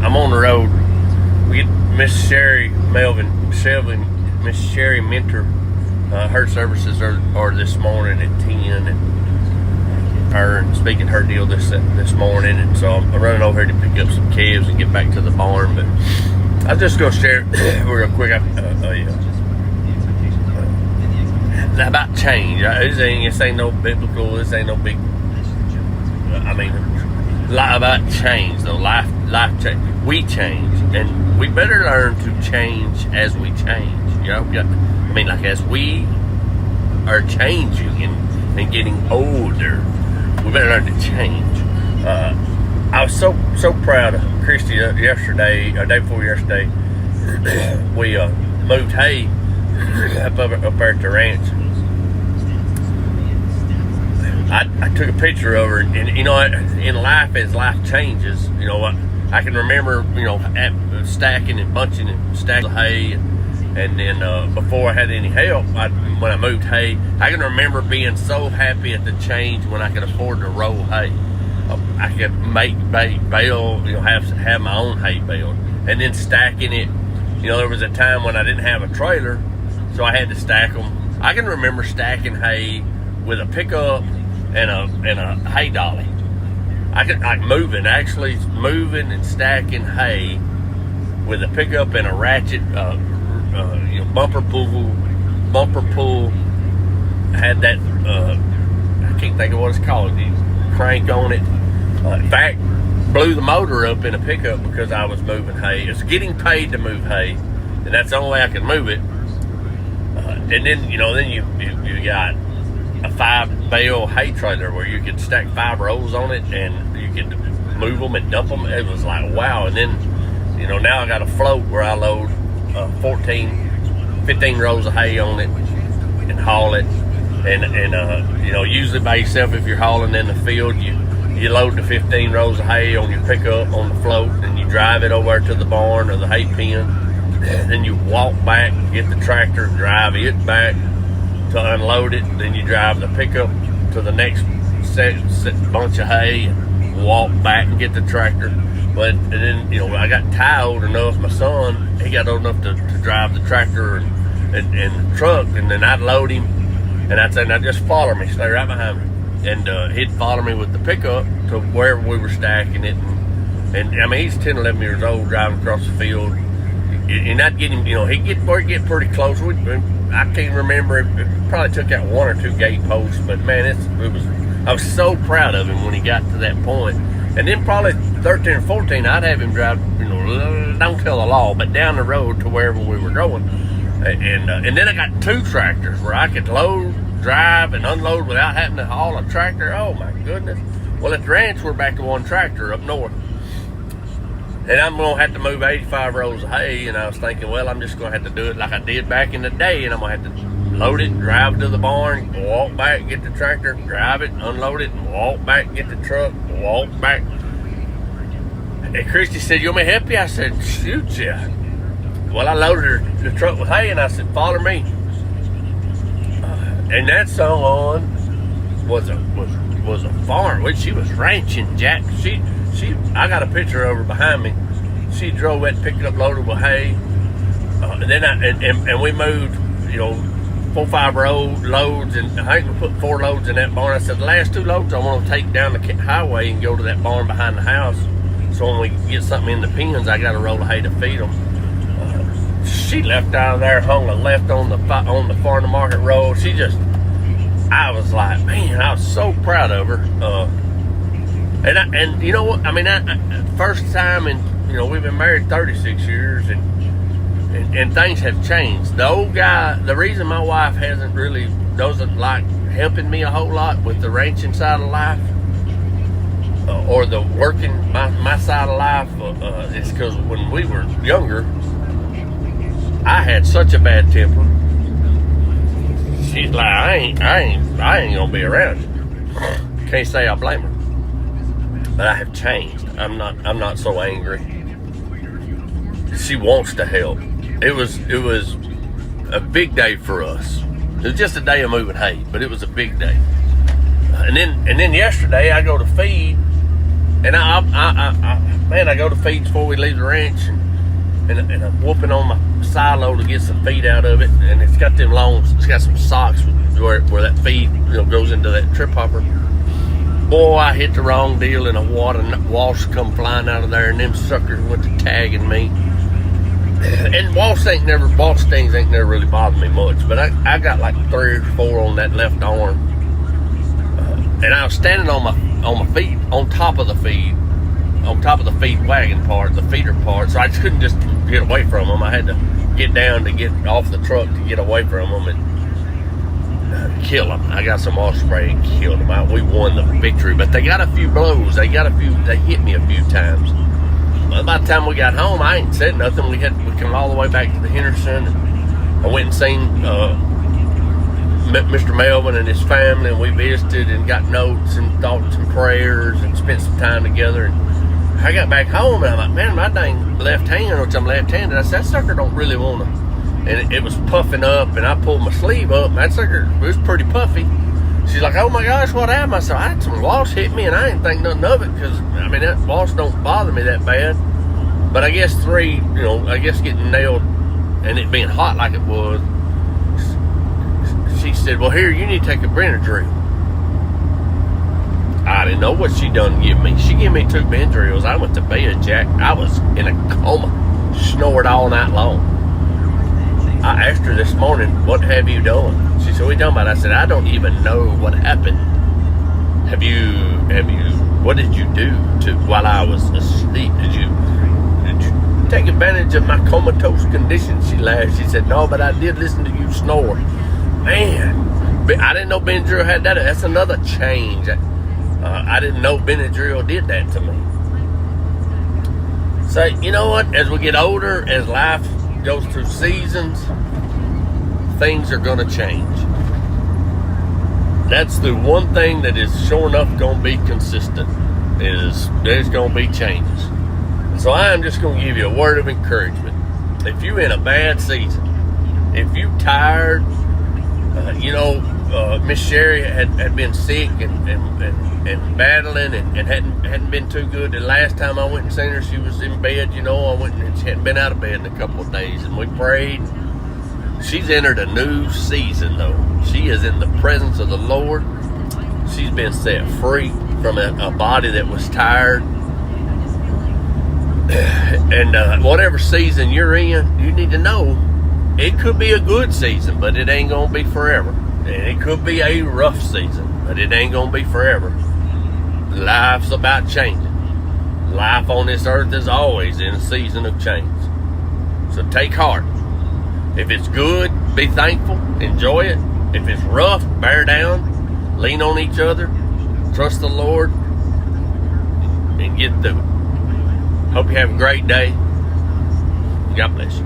I'm on the road. We get Miss Sherry Miss Sherry Mentor. Her services are this morning at 10, and her speaking her deal this morning, and so I'm running over here to pick up some calves and get back to the barn. But I'm just gonna share real quick about change. This ain't no biblical. This ain't no big. About change, though. Life change. We change, and we better learn to change as we change. As we are changing and getting older, we better learn to change. I was so proud of Christy yesterday, or day before yesterday. We moved hay up there at the ranch. I took a picture of her, and in life, as life changes, I can remember, stacking and bunching and stacking hay, and then before I had any help, when I moved hay, I can remember being so happy at the change when I could afford to roll hay. I could make bale, have my own hay bale, and then stacking it. There was a time when I didn't have a trailer, so I had to stack them. I can remember stacking hay with a pickup and a hay dolly. I could moving and stacking hay with a pickup and a ratchet, bumper pull. Had that I can't think of what it's called. The crank on it. In fact, blew the motor up in a pickup because I was moving hay. It's getting paid to move hay, and that's the only way I can move it. And then you got a 5-bale hay trailer where you could stack 5 rolls on it, and you could move them and dump them. It was like, wow. And then, now I got a float where I load 15 rolls of hay on it and haul it. And usually by yourself, if you're hauling in the field, you load the 15 rolls of hay on your pickup on the float, and you drive it over to the barn or the hay pen. Then you walk back, get the tractor, drive it back to unload it. Then you drive the pickup to the next bunch of hay and walk back and get the tractor. And then I got Ty old enough. My son, he got old enough to drive the tractor and the truck, and then I'd load him, and I'd say, now just follow me, stay right behind me, and he'd follow me with the pickup to wherever we were stacking it. And he's 10, 11 years old, driving across the field. And I'd get him, he'd get pretty close. I can't remember, it probably took out 1 or 2 gate posts, but man, I was so proud of him when he got to that point. And then probably 13 or 14, I'd have him drive, don't tell the law, but down the road to wherever we were going. And then I got 2 tractors where I could load, drive, and unload without having to haul a tractor. Oh my goodness. Well, at the ranch, we're back to 1 tractor up north. And I'm going to have to move 85 rolls of hay, and I was thinking, well, I'm just going to have to do it like I did back in the day, and I'm going to have to load it, drive it to the barn, walk back, get the tractor, drive it, unload it, and walk back, get the truck, walk back. And Christy said, you want me to help you? I said, shoot, yeah. Well, I loaded the truck with hay, and I said, follow me. And that song was a farm. She was ranching, Jack. I got a picture of her behind me. She drove that pickup loaded with hay, and then and we moved, 4 or 5 loads, and I think we put 4 loads in that barn. I said the last 2 loads I want to take down the highway and go to that barn behind the house. So when we get something in the pens, I got a roll of hay to feed them. She left out of there, hung a left on the farm to market road. I was like, man, I was so proud of her. And you know what? First time, and we've been married 36 years, and things have changed. The old guy, the reason my wife doesn't like helping me a whole lot with the ranching side of life, or the working my side of life, is because when we were younger, I had such a bad temper. She's like, I ain't gonna be around you. Can't say I blame her. But I have changed. I'm not so angry. She wants to help. It was a big day for us. It was just a day of moving hay, but it was a big day. And then yesterday I go to feed, and man, I go to feeds before we leave the ranch, and I'm whooping on my silo to get some feed out of it, and it's got some socks where that feed goes into that trip hopper. Boy, I hit the wrong deal, and a wasp come flying out of there, and them suckers went to tagging me. And wasp stings ain't never really bothered me much, but I got like 3 or 4 on that left arm, and I was standing on my feet, on top of the feed wagon part, the feeder part, so I just couldn't just get away from them. I had to get down to get off the truck to get away from them and kill them. I got some wasp spray and killed them. We won the victory, but they got a few blows. They hit me a few times. By the time we got home, I ain't said nothing. We come all the way back to the Henderson. I went and seen Mr. Melvin and his family, and we visited and got notes and thoughts and prayers and spent some time together. And I got back home, and I'm like, man, my dang left hand, which I'm left-handed, I said, that sucker don't really want to. And it was puffing up, and I pulled my sleeve up, and that sucker, it was pretty puffy. She's like, oh my gosh, what happened? I said, I had some wasps hit me, and I didn't think nothing of it, because, I mean, that wasp don't bother me that bad. But I guess getting nailed and it being hot like it was, she said, well, here, you need to take a Benadryl. I didn't know what she done give me. She gave me 2 Benadryls. I went to bed, Jack. I was in a coma, snored all night long. I asked her this morning, what have you done? She said, what are you talking about? I said, I don't even know what happened. What did you do while I was asleep? Did you take advantage of my comatose condition? She laughed. She said, no, but I did listen to you snore. Man, I didn't know Benadryl had that. That's another change. I didn't know Benadryl did that to me. So, you know what? As we get older, as life goes through seasons, things are going to change. That's the one thing that is sure enough going to be consistent, is there's going to be changes. So I am just going to give you a word of encouragement. If you're in a bad season, if you're tired, Miss Sherry had been sick and battling and hadn't been too good. The last time I went and seen her, she was in bed. I went and she hadn't been out of bed in a couple of days, and we prayed. She's entered a new season, though. She is in the presence of the Lord. She's been set free from a body that was tired. And whatever season you're in, you need to know it could be a good season, but it ain't going to be forever. And it could be a rough season, but it ain't going to be forever. Life's about changing. Life on this earth is always in a season of change. So take heart. If it's good, be thankful, enjoy it. If it's rough, bear down, lean on each other, trust the Lord, and get through it. Hope you have a great day. God bless you.